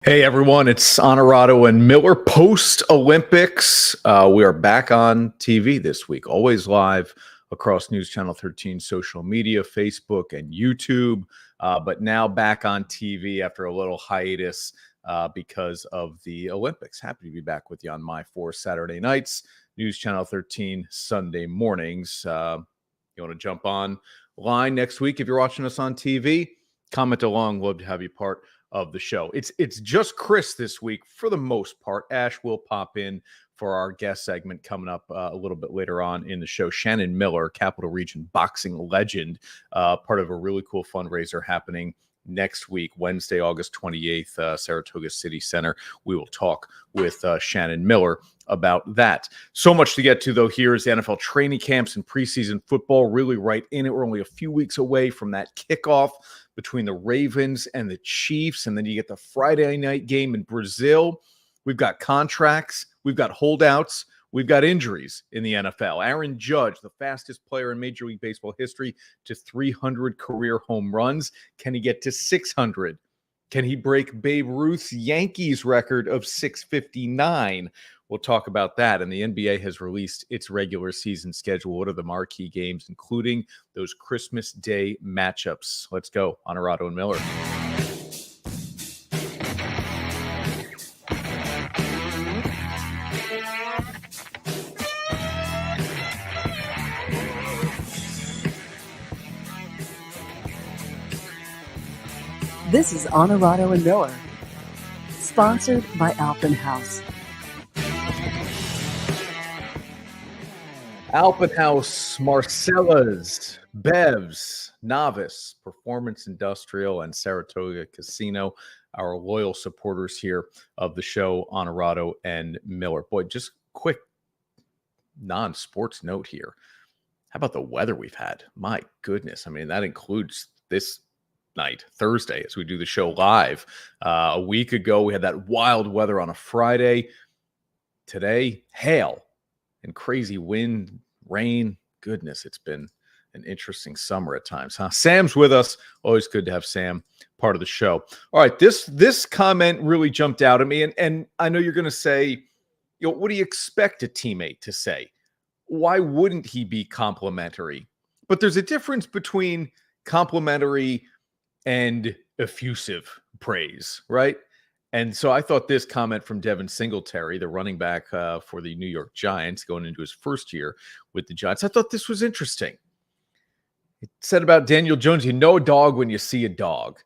Hey everyone, it's Onorato and Miller post-Olympics. We are back on TV this week, always live across News Channel 13 social media, Facebook and YouTube, but now back on TV after a little hiatus because of the Olympics. Happy to be back with you on my 4 Saturday nights, News Channel 13 Sunday mornings. You want to jump on line next week if you're watching us on TV? Comment along. Love to have you part of the show. It's just Chris this week for the most part. Ash will pop in for our guest segment coming up a little bit later on in the show. Shannon Miller, Capital Region boxing legend, part of a really cool fundraiser happening next week, Wednesday, August 28th, Saratoga City Center. We will talk with Shannon Miller about that. So much to get to, though. Here is the NFL training camps and preseason football really right in it. We're only a few weeks away from that kickoff between the Ravens and the Chiefs, and then you get the Friday night game in Brazil. We've got contracts, we've got holdouts, we've got injuries in the NFL. Aaron Judge, the fastest player in Major League Baseball history to 300 career home runs. Can he get to 600? Can he break Babe Ruth's Yankees record of 659? We'll talk about that. And the NBA has released its regular season schedule. What are the marquee games, including those Christmas Day matchups? Let's go. Onorato and Miller. This is Onorato and Miller, sponsored by Alpenhaus. Alpenhaus, Marcella's, Bev's, Novice, Performance Industrial, and Saratoga Casino, our loyal supporters here of the show, Onorato and Miller. Boy, just quick non-sports note here. How about the weather we've had? My goodness. I mean, that includes this night, Thursday, as we do the show live. A week ago, we had that wild weather on a Friday. Today, hail and crazy wind, rain. Goodness, it's been an interesting summer at times, huh? Sam's with us. Always good to have Sam part of the show. All right, this comment really jumped out at me, and I know you're going to say, what do you expect a teammate to say? Why wouldn't he be complimentary? But there's a difference between complimentary and effusive praise, right? And so I thought this comment from Devin Singletary, the running back for the New York Giants, going into his first year with the Giants, I thought this was interesting. It said about Daniel Jones, you know a dog when you see a dog.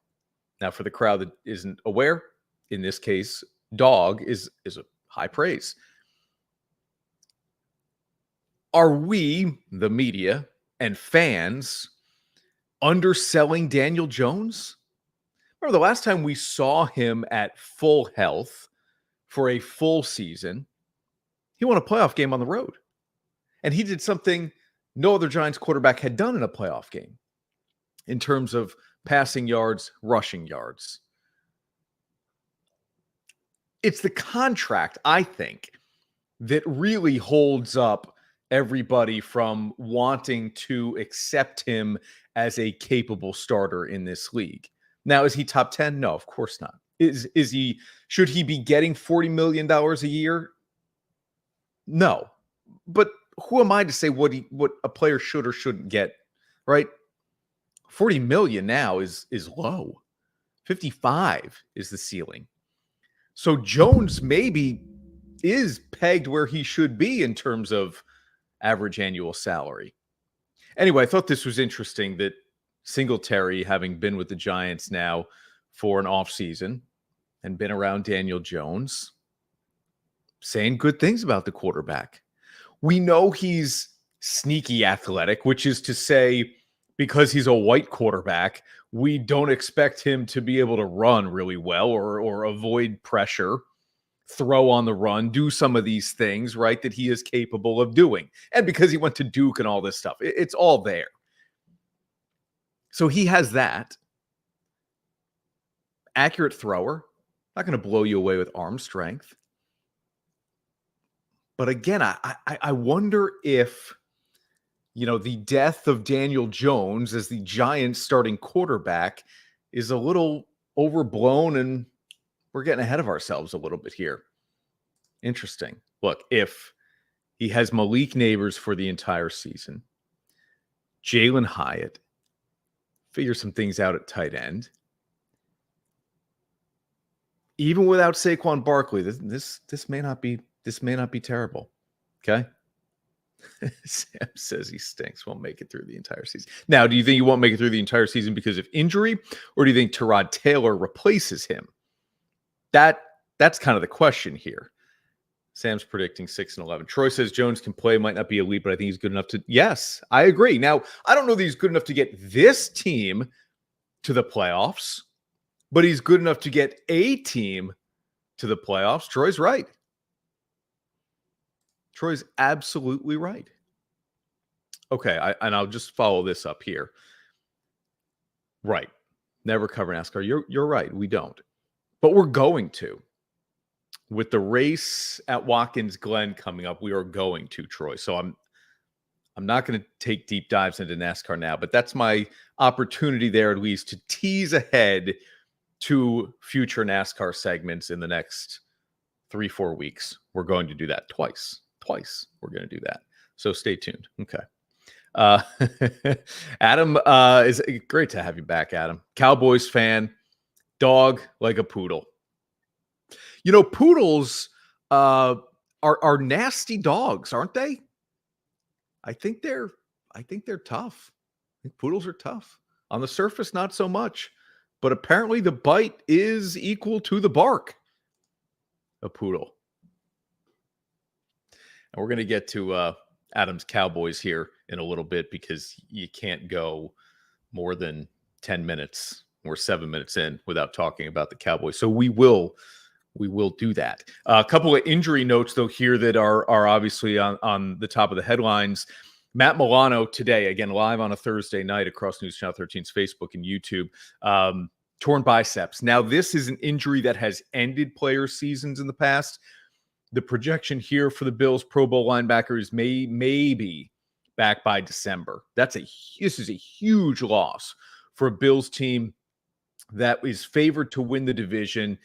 Now, for the crowd that isn't aware, in this case, dog is a high praise. Are we, the media and fans, underselling Daniel Jones? Remember the last time we saw him at full health for a full season, he won a playoff game on the road. And he did something no other Giants quarterback had done in a playoff game in terms of passing yards, rushing yards. It's the contract, I think, that really holds up everybody from wanting to accept him as a capable starter in this league. Now, is he top 10? No, of course not. Should he be getting $40 million a year? No. But who am I to say what a player should or shouldn't get, right? $40 million now is low. 55 is the ceiling. So Jones maybe is pegged where he should be in terms of average annual salary. Anyway, I thought this was interesting that Singletary, having been with the Giants now for an offseason and been around Daniel Jones, saying good things about the quarterback. We know he's sneaky athletic, which is to say, because he's a white quarterback, we don't expect him to be able to run really well or avoid pressure, throw on the run, do some of these things, right, that he is capable of doing. And because he went to Duke and all this stuff, it's all there. So he has that. Accurate thrower. Not going to blow you away with arm strength. But again, I wonder if, the death of Daniel Jones as the Giants starting quarterback is a little overblown and we're getting ahead of ourselves a little bit here. Interesting. Look, if he has Malik Neighbors for the entire season, Jalen Hyatt, figure some things out at tight end. Even without Saquon Barkley, this may not be terrible. Okay. Sam says he stinks. Won't make it through the entire season. Now, do you think he won't make it through the entire season because of injury, or do you think Tyrod Taylor replaces him? That's kind of the question here. Sam's predicting 6-11. Troy says Jones can play, might not be elite, but I think he's good enough to. Yes, I agree. Now, I don't know that he's good enough to get this team to the playoffs, but he's good enough to get a team to the playoffs. Troy's right. Troy's absolutely right. Okay, and I'll just follow this up here. Right. Never cover NASCAR. You're right. We don't. But we're going to. With the race at Watkins Glen coming up, we are going to, Troy. So I'm not going to take deep dives into NASCAR now, but that's my opportunity there at least to tease ahead to future NASCAR segments in the next 3-4 weeks. We're going to do that twice. We're going to do that. So stay tuned. Okay. Adam, is great to have you back, Adam. Cowboys fan, dog like a poodle. You know, poodles are nasty dogs, aren't they? I think they're tough. I think poodles are tough. On the surface, not so much. But apparently the bite is equal to the bark. A poodle. And we're going to get to Adam's Cowboys here in a little bit because you can't go more than 10 minutes or 7 minutes in without talking about the Cowboys. So we will do that. A couple of injury notes, though, here that are obviously on the top of the headlines. Matt Milano today, again, live on a Thursday night across News Channel 13's Facebook and YouTube, torn biceps. Now, this is an injury that has ended player seasons in the past. The projection here for the Bills Pro Bowl linebacker is maybe back by December. This is a huge loss for a Bills team that is favored to win the division.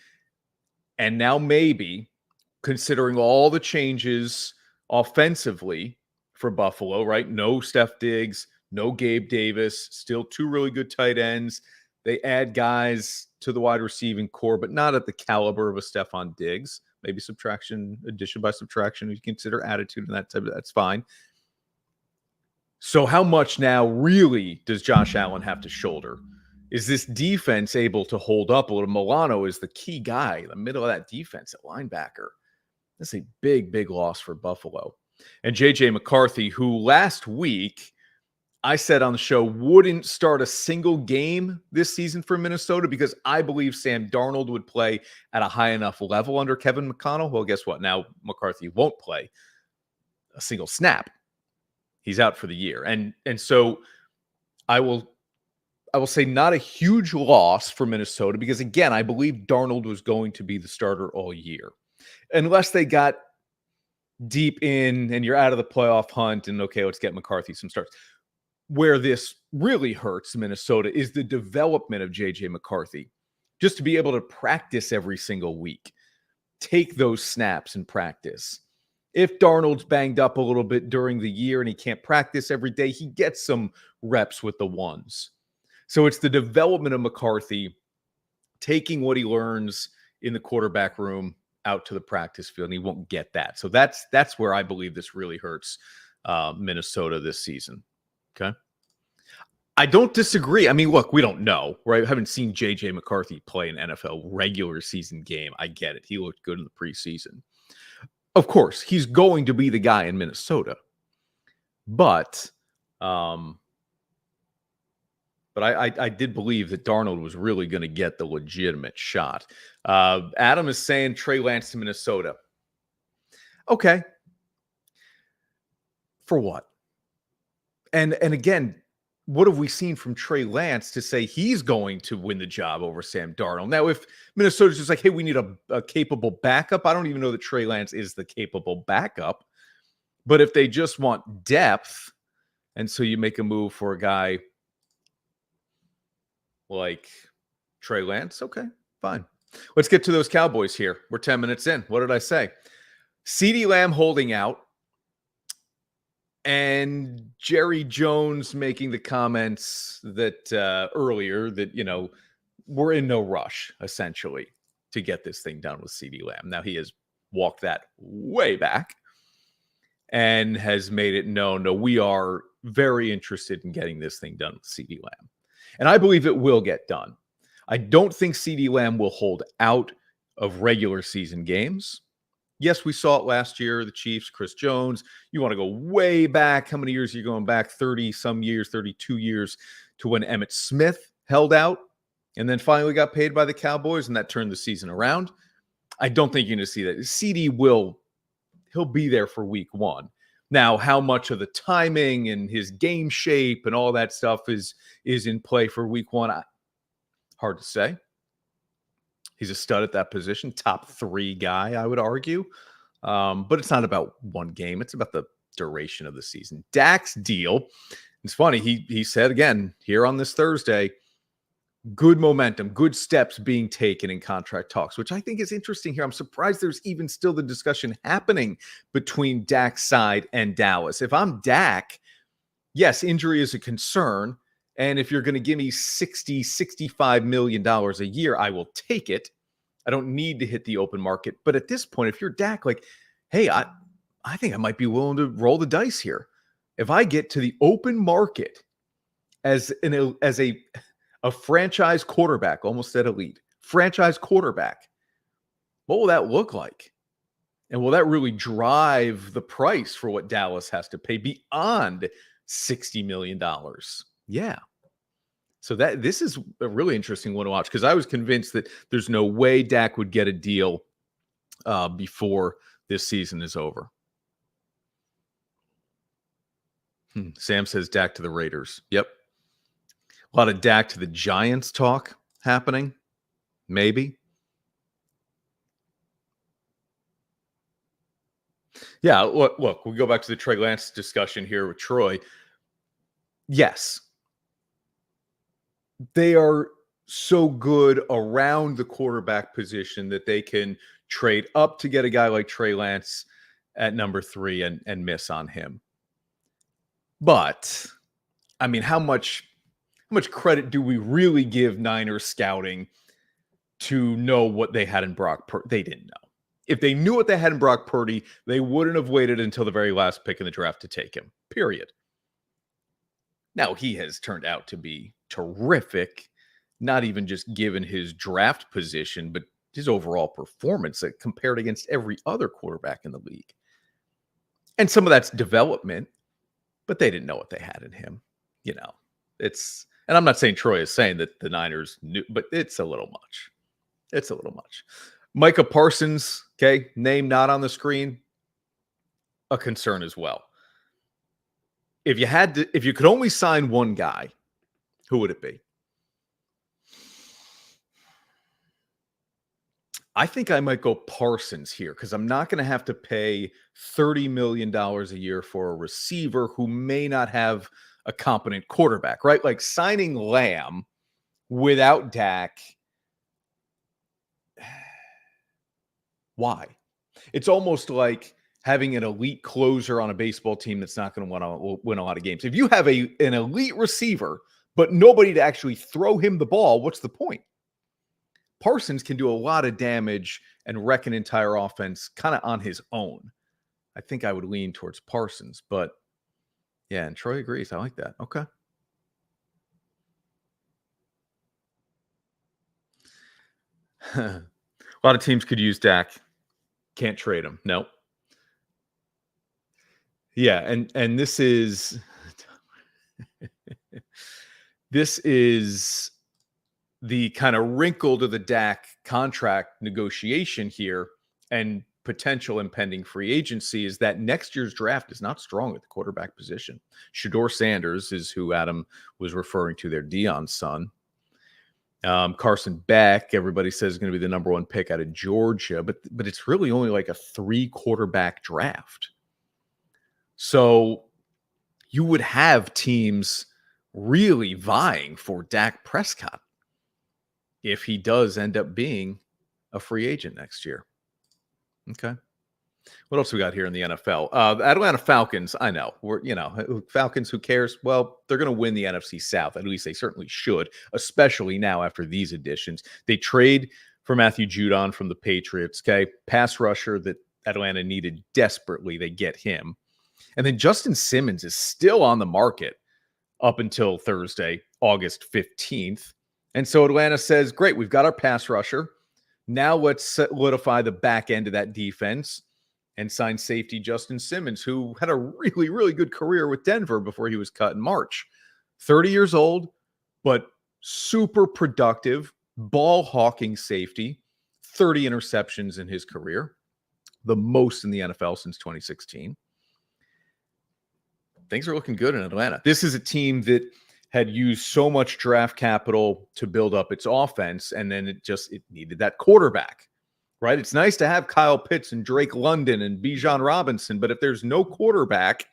And now maybe, considering all the changes offensively for Buffalo, right? No Steph Diggs, no Gabe Davis, still two really good tight ends. They add guys to the wide receiving core, but not at the caliber of a Stephon Diggs. Maybe addition by subtraction, if you consider attitude and that type of, that's fine. So how much now really does Josh Allen have to shoulder? Is this defense able to hold up a little? Milano is the key guy in the middle of that defense at linebacker. That's a big, big loss for Buffalo. And J.J. McCarthy, who last week I said on the show wouldn't start a single game this season for Minnesota because I believe Sam Darnold would play at a high enough level under Kevin McConnell. Well, guess what? Now McCarthy won't play a single snap. He's out for the year. And so I will say not a huge loss for Minnesota because, again, I believe Darnold was going to be the starter all year. Unless they got deep in and you're out of the playoff hunt and, okay, let's get McCarthy some starts. Where this really hurts Minnesota is the development of J.J. McCarthy. Just to be able to practice every single week. Take those snaps and practice. If Darnold's banged up a little bit during the year and he can't practice every day, he gets some reps with the ones. So it's the development of McCarthy, taking what he learns in the quarterback room out to the practice field, and he won't get that. So that's where I believe this really hurts Minnesota this season. Okay. I don't disagree. I mean, look, we don't know, right? I haven't seen J.J. McCarthy play an NFL regular season game. I get it. He looked good in the preseason. Of course, he's going to be the guy in Minnesota. But I did believe that Darnold was really going to get the legitimate shot. Adam is saying Trey Lance to Minnesota. Okay. For what? And again, what have we seen from Trey Lance to say he's going to win the job over Sam Darnold? Now, if Minnesota's just like, hey, we need a capable backup, I don't even know that Trey Lance is the capable backup. But if they just want depth, and so you make a move for a guy like Trey Lance, okay, fine. Let's get to those Cowboys here. We're 10 minutes in. What did I say? CeeDee Lamb holding out and Jerry Jones making the comments that earlier that, we're in no rush, essentially, to get this thing done with CeeDee Lamb. Now, he has walked that way back and has made it known, no, we are very interested in getting this thing done with CeeDee Lamb. And I believe it will get done. I don't think CeeDee Lamb will hold out of regular season games. Yes, we saw it last year, the Chiefs, Chris Jones. You want to go way back. How many years are you going back? 30-some years, 32 years to when Emmitt Smith held out and then finally got paid by the Cowboys, and that turned the season around. I don't think you're going to see that. CD he'll be there for week one. Now, how much of the timing and his game shape and all that stuff is in play for week one, hard to say. He's a stud at that position, top 3 guy, I would argue. But it's not about one game. It's about the duration of the season. Dak's deal, it's funny, he said again here on this Thursday, good momentum, good steps being taken in contract talks, which I think is interesting here. I'm surprised there's even still the discussion happening between Dak's side and Dallas. If I'm Dak, yes, injury is a concern. And if you're going to give me $60, $65 million a year, I will take it. I don't need to hit the open market. But at this point, if you're Dak, hey, I think I might be willing to roll the dice here. If I get to the open market as a franchise quarterback, almost said elite, franchise quarterback, what will that look like? And will that really drive the price for what Dallas has to pay beyond $60 million? Yeah. So this is a really interesting one to watch, because I was convinced that there's no way Dak would get a deal before this season is over. Sam says Dak to the Raiders. Yep. A lot of Dak to the Giants talk happening. Maybe. Yeah, look, we go back to the Trey Lance discussion here with Troy. Yes. They are so good around the quarterback position that they can trade up to get a guy like Trey Lance at number 3 and miss on him. But, I mean, how much credit do we really give Niners scouting to know what they had in Brock Purdy? They didn't know. If they knew what they had in Brock Purdy, they wouldn't have waited until the very last pick in the draft to take him, period. Now, he has turned out to be terrific, not even just given his draft position, but his overall performance compared against every other quarterback in the league. And some of that's development, but they didn't know what they had in him. And I'm not saying Troy is saying that the Niners knew, but it's a little much. It's a little much. Micah Parsons, okay, name not on the screen, a concern as well. If you could only sign one guy, who would it be? I think I might go Parsons here, because I'm not going to have to pay $30 million a year for a receiver who may not have a competent quarterback, right? Like signing Lamb without Dak. Why? It's almost like having an elite closer on a baseball team that's not going to want to win a lot of games. If you have an elite receiver, but nobody to actually throw him the ball, what's the point? Parsons can do a lot of damage and wreck an entire offense kind of on his own. I think I would lean towards Parsons, but yeah, and Troy agrees. I like that. Okay. A lot of teams could use Dak. Can't trade him. No. Yeah, and this is the kind of wrinkle to the Dak contract negotiation here and potential impending free agency is that next year's draft is not strong at the quarterback position. Shedeur Sanders is who Adam was referring to there, Deion's son. Carson Beck, everybody says is going to be the number 1 pick out of Georgia, but it's really only like a 3 quarterback draft. So you would have teams really vying for Dak Prescott if he does end up being a free agent next year. Okay. What else we got here in the NFL? Atlanta Falcons, I know. Falcons, who cares? Well, they're going to win the NFC South. At least they certainly should, especially now after these additions. They trade for Matthew Judon from the Patriots, okay? Pass rusher that Atlanta needed desperately. They get him. And then Justin Simmons is still on the market up until Thursday, August 15th. And so Atlanta says, great, we've got our pass rusher. Now let's solidify the back end of that defense and sign safety Justin Simmons, who had a really, really good career with Denver before he was cut in March. 30 years old, but super productive, ball-hawking safety, 30 interceptions in his career, the most in the NFL since 2016. Things are looking good in Atlanta. This is a team that had used so much draft capital to build up its offense, and then it needed that quarterback. Right? It's nice to have Kyle Pitts and Drake London and Bijan Robinson, but if there's no quarterback,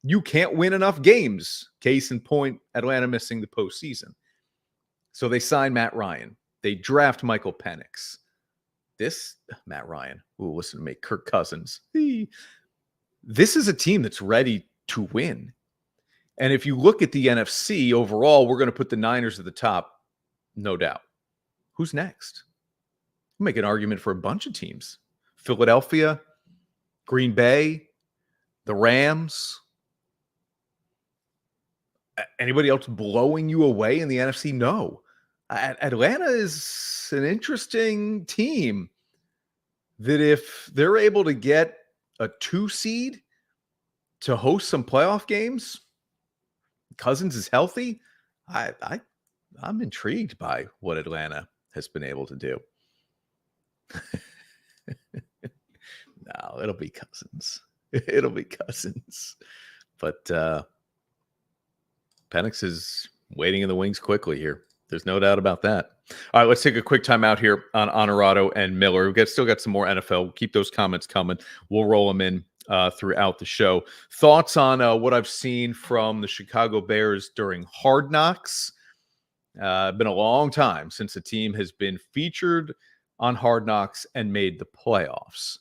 you can't win enough games. Case in point, Atlanta missing the postseason. So they sign Matt Ryan. They draft Michael Penix. Matt Ryan. Ooh, listen to me, Kirk Cousins. This is a team that's ready to win. And if you look at the NFC overall, we're going to put the Niners at the top, no doubt. Who's next? Make an argument for a bunch of teams. Philadelphia, Green Bay, the Rams. Anybody else blowing you away in the NFC? No. Atlanta is an interesting team that if they're able to get a 2 seed to host some playoff games, Cousins is healthy, I'm intrigued by what Atlanta has been able to do. No, it'll be Cousins. It'll be Cousins. But Penix is waiting in the wings quickly here. There's no doubt about that. All right, let's take a quick time out here on Onorato and Miller. We've still got some more NFL. We'll keep those comments coming. We'll roll them in throughout the show. Thoughts on what I've seen from the Chicago Bears during Hard Knocks? Been a long time since a team has been featured on Hard Knocks and made the playoffs.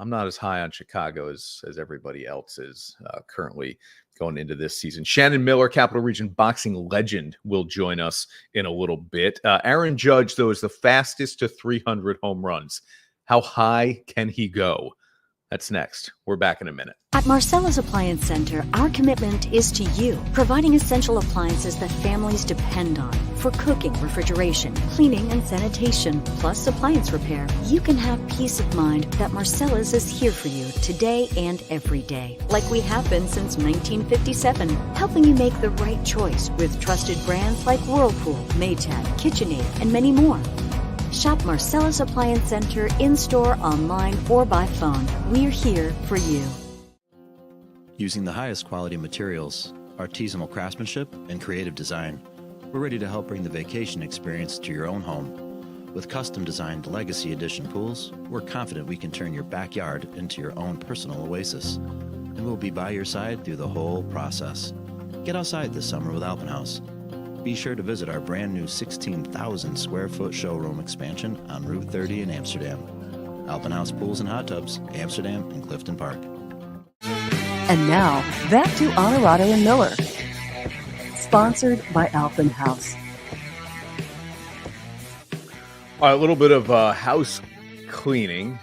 I'm not as high on Chicago as everybody else is currently going into this season. Shannon Miller, Capital Region boxing legend, will join us in a little bit. Aaron Judge, though, is the fastest to 300 home runs. How high can he go? That's next. We're back in a minute. At Marcella's Appliance Center, our commitment is to you, providing essential appliances that families depend on. For cooking, refrigeration, cleaning, and sanitation, plus appliance repair, you can have peace of mind that Marcella's is here for you today and every day, like we have been since 1957, helping you make the right choice with trusted brands like Whirlpool, Maytag, KitchenAid, and many more. Shop Marcella's Appliance Center in-store, online, or by phone. We're here for you. Using the highest quality materials, artisanal craftsmanship, and creative design, we're ready to help bring the vacation experience to your own home. With custom-designed Legacy Edition pools, we're confident we can turn your backyard into your own personal oasis. And we'll be by your side through the whole process. Get outside this summer with Alpenhaus. Be sure to visit our brand new 16,000 square foot showroom expansion on Route 30 in Amsterdam. Alpenhaus Pools and Hot Tubs, Amsterdam and Clifton Park. And now, back to Onorato and Miller. Sponsored by Alpenhaus. All right, a little bit of housekeeping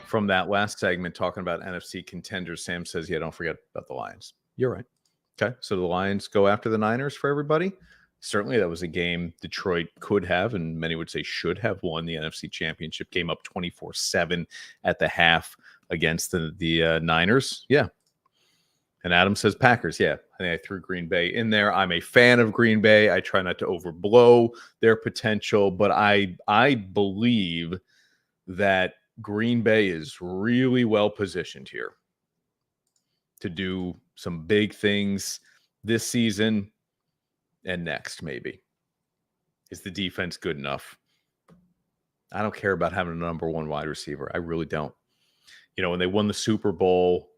from that last segment, talking about NFC contenders. Sam says, yeah, don't forget about the Lions. You're right. Okay, so the Lions go after the Niners for everybody. Certainly that was a game Detroit could have, and many would say should have won the NFC Championship game, up 24-7 at the half against the Niners. Yeah. And Adam says Packers. Yeah, I think I threw Green Bay in there. I'm a fan of Green Bay. I try not to overblow their potential, but I believe that Green Bay is really well positioned here to do some big things this season and next, maybe. Is the defense good enough? I don't care about having a number one wide receiver. I really don't. You know, when they won the Super Bowl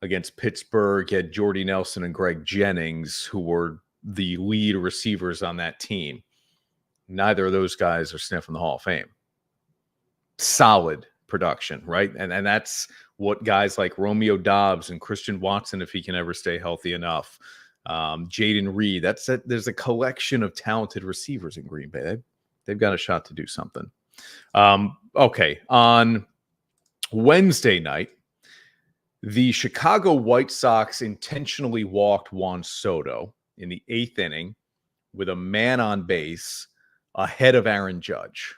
against Pittsburgh, you had Jordy Nelson and Greg Jennings, who were the lead receivers on that team. Neither of those guys are sniffing the Hall of Fame. solid production, right? And that's what guys like Romeo Dobbs and Christian Watson, if he can ever stay healthy enough, Jaden Reed. There's a collection of talented receivers in Green Bay. They've got a shot to do something. Okay, on Wednesday night, the Chicago White Sox intentionally walked Juan Soto in the 8th inning with a man on base ahead of Aaron Judge.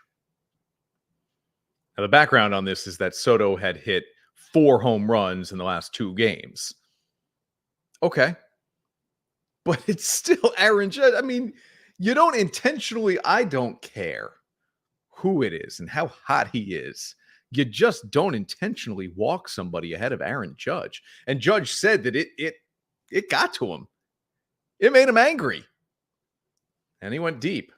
Now, the background on this is that Soto had hit 4 home runs in the last 2 games. Okay. But it's still Aaron Judge. I mean, you don't intentionally, I don't care who it is and how hot he is. You just don't intentionally walk somebody ahead of Aaron Judge. And Judge said that it got to him. It made him angry. And he went deep.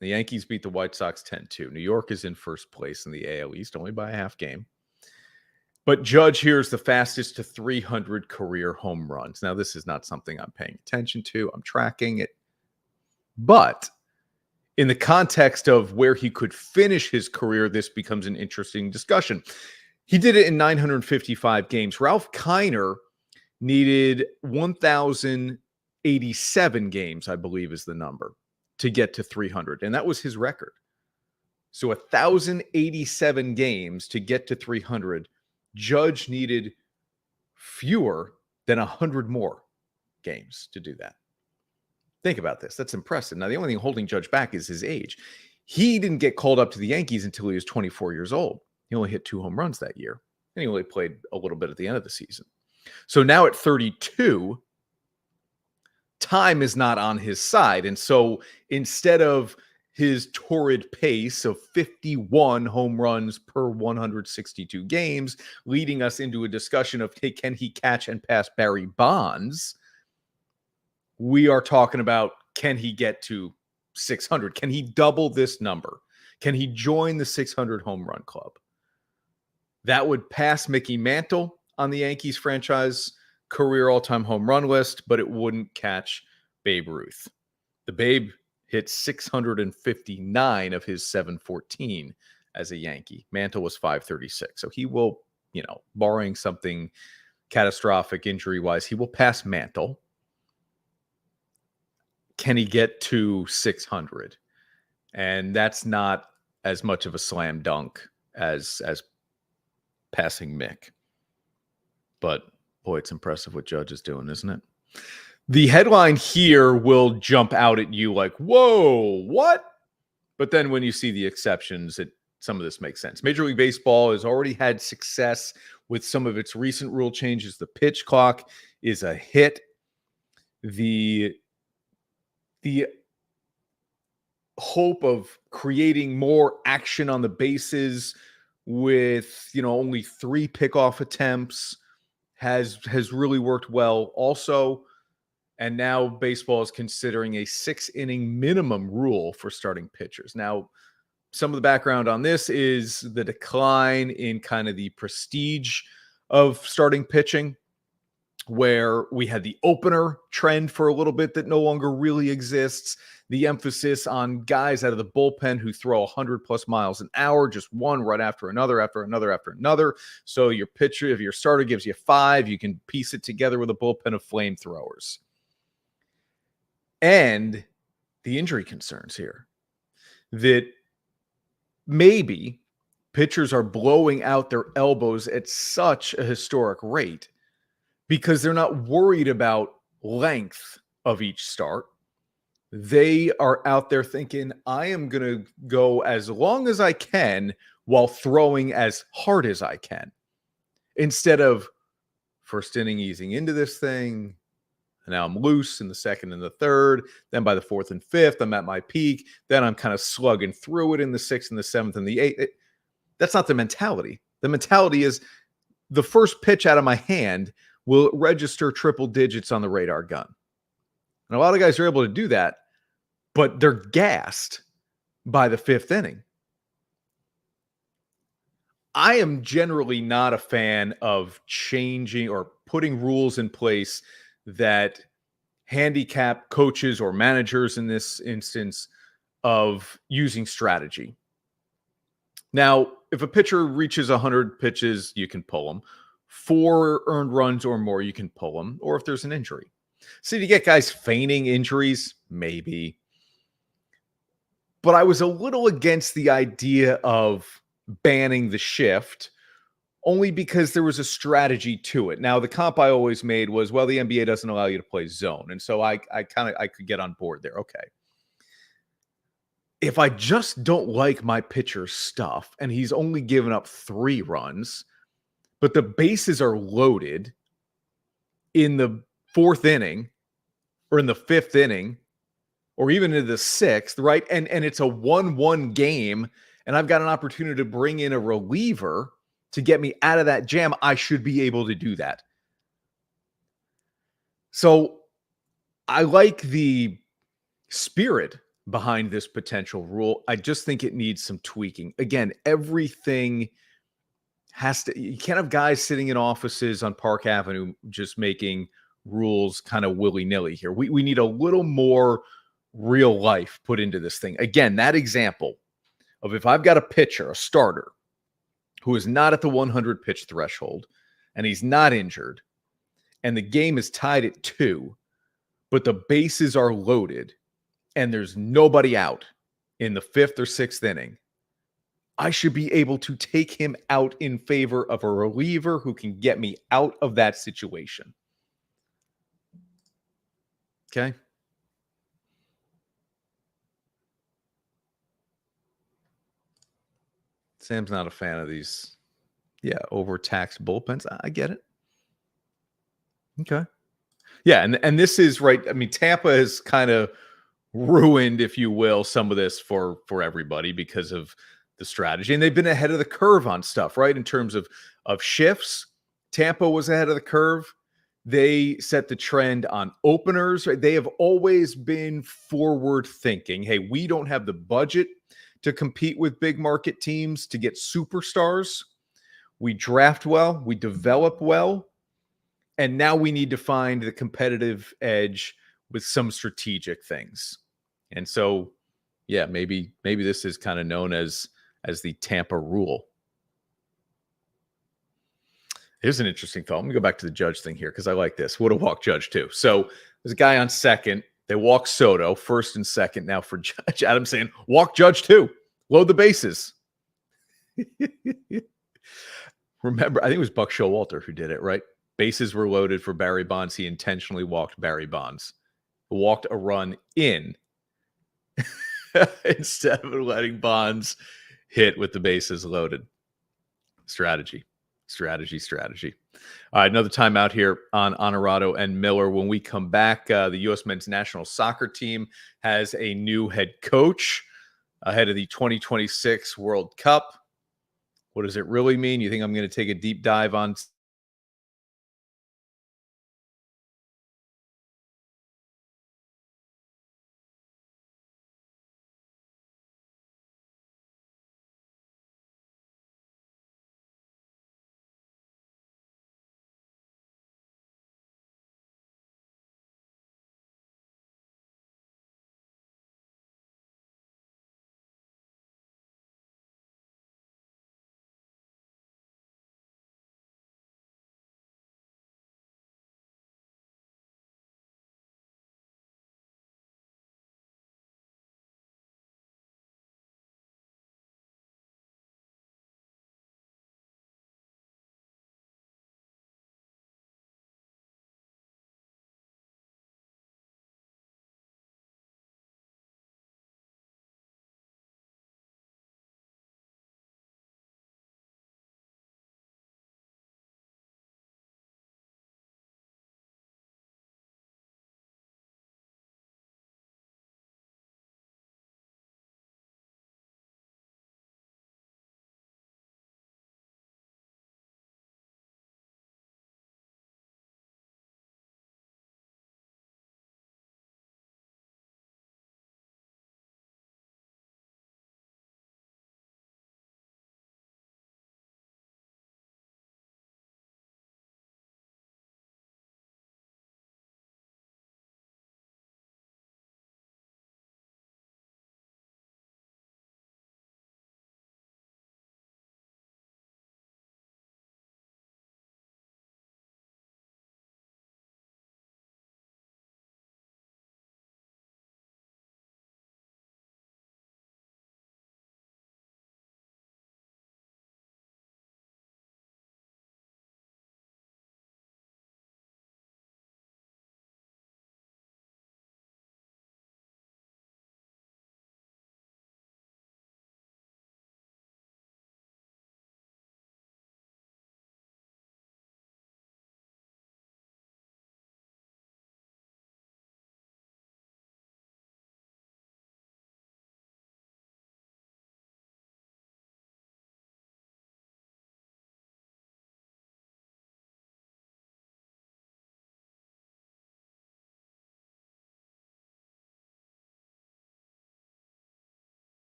The Yankees beat the White Sox 10-2. New York is in first place in the AL East, only by a half game. But Judge here is the fastest to 300 career home runs. Now, this is not something I'm paying attention to. I'm tracking it. But in the context of where he could finish his career, this becomes an interesting discussion. He did it in 955 games. Ralph Kiner needed 1,087 games, I believe is the number, to get to 300. And that was his record. So 1,087 games to get to 300. Judge needed fewer than 100 more games to do that. Think about this. That's impressive. Now, the only thing holding Judge back is his age. He didn't get called up to the Yankees until he was 24 years old. He only hit 2 home runs that year. And he only played a little bit at the end of the season. So now at 32, time is not on his side. And so instead of his torrid pace of 51 home runs per 162 games, leading us into a discussion of, hey, can he catch and pass Barry Bonds? We are talking about, can he get to 600? Can he double this number? Can he join the 600 home run club? That would pass Mickey Mantle on the Yankees franchise career all-time home run list, but it wouldn't catch Babe Ruth. The Babe hit 659 of his 714 as a Yankee. Mantle was 536. So he will, barring something catastrophic injury-wise, he will pass Mantle. Can he get to 600? And that's not as much of a slam dunk as passing Mick. But boy, it's impressive what Judge is doing, isn't it? The headline here will jump out at you like, whoa, what? But then when you see the exceptions, some of this makes sense. Major League Baseball has already had success with some of its recent rule changes. The pitch clock is a hit. The hope of creating more action on the bases with, only 3 pickoff attempts has really worked well also. And now baseball is considering a 6-inning minimum rule for starting pitchers. Now, some of the background on this is the decline in kind of the prestige of starting pitching, where we had the opener trend for a little bit that no longer really exists. The emphasis on guys out of the bullpen who throw 100 plus miles an hour, just one right after another, after another. So your pitcher, if your starter gives you 5, you can piece it together with a bullpen of flamethrowers. And the injury concerns here that maybe pitchers are blowing out their elbows at such a historic rate because they're not worried about length of each start. They are out there thinking, I am going to go as long as I can while throwing as hard as I can. Instead of first inning easing into this thing, and now I'm loose in the second and the third. Then by the 4th and 5th, I'm at my peak. Then I'm kind of slugging through it in the 6th and the 7th and the 8th. That's not the mentality. The mentality is the first pitch out of my hand will register triple digits on the radar gun. And a lot of guys are able to do that, but they're gassed by the 5th inning. I am generally not a fan of changing or putting rules in place that handicap coaches or managers in this instance of using strategy. Now, if a pitcher reaches 100 pitches, you can pull them. 4 earned runs or more, you can pull them. Or if there's an injury. See, to get guys feigning injuries, maybe. But I was a little against the idea of banning the shift only because there was a strategy to it. Now, the comp I always made was, well, the NBA doesn't allow you to play zone. And so I could get on board there. Okay. If I just don't like my pitcher's stuff and he's only given up 3 runs, but the bases are loaded in the 4th inning or in the 5th inning or even in the 6th, right? And it's a 1-1 game and I've got an opportunity to bring in a reliever to get me out of that jam, I should be able to do that. So I like the spirit behind this potential rule. I just think it needs some tweaking. Again, everything has to, you can't have guys sitting in offices on Park Avenue just making rules kind of willy-nilly here. We need a little more real life put into this thing. Again, that example of if I've got a pitcher, a starter, who is not at the 100 pitch threshold and he's not injured and the game is tied at 2, but the bases are loaded and there's nobody out in the 5th or 6th inning, I should be able to take him out in favor of a reliever who can get me out of that situation. Okay? Sam's not a fan of these, overtaxed bullpens. I get it. Okay. Yeah, and this is right. I mean, Tampa has kind of ruined, if you will, some of this for everybody because of the strategy. And they've been ahead of the curve on stuff, right? In terms of shifts. Tampa was ahead of the curve. They set the trend on openers. Right? They have always been forward thinking. Hey, we don't have the budget to compete with big market teams to get superstars. We draft well, we develop well, and now we need to find the competitive edge with some strategic things. And so, yeah, maybe this is kind of known as the Tampa rule. Here's an interesting thought. Let me go back to the Judge thing here because I like this. Would have walked Judge too. So there's a guy on second. They walk Soto, first and second. Now for Judge, Adam's saying, walk Judge too. Load the bases. Remember, I think it was Buck Showalter who did it, right? Bases were loaded for Barry Bonds. He intentionally walked Barry Bonds. Walked a run in instead of letting Bonds hit with the bases loaded. Strategy. All right, another timeout here on Onorato and Miller. When we come back, the U.S. men's national soccer team has a new head coach ahead of the 2026 World Cup. What does it really mean? You think I'm going to take a deep dive on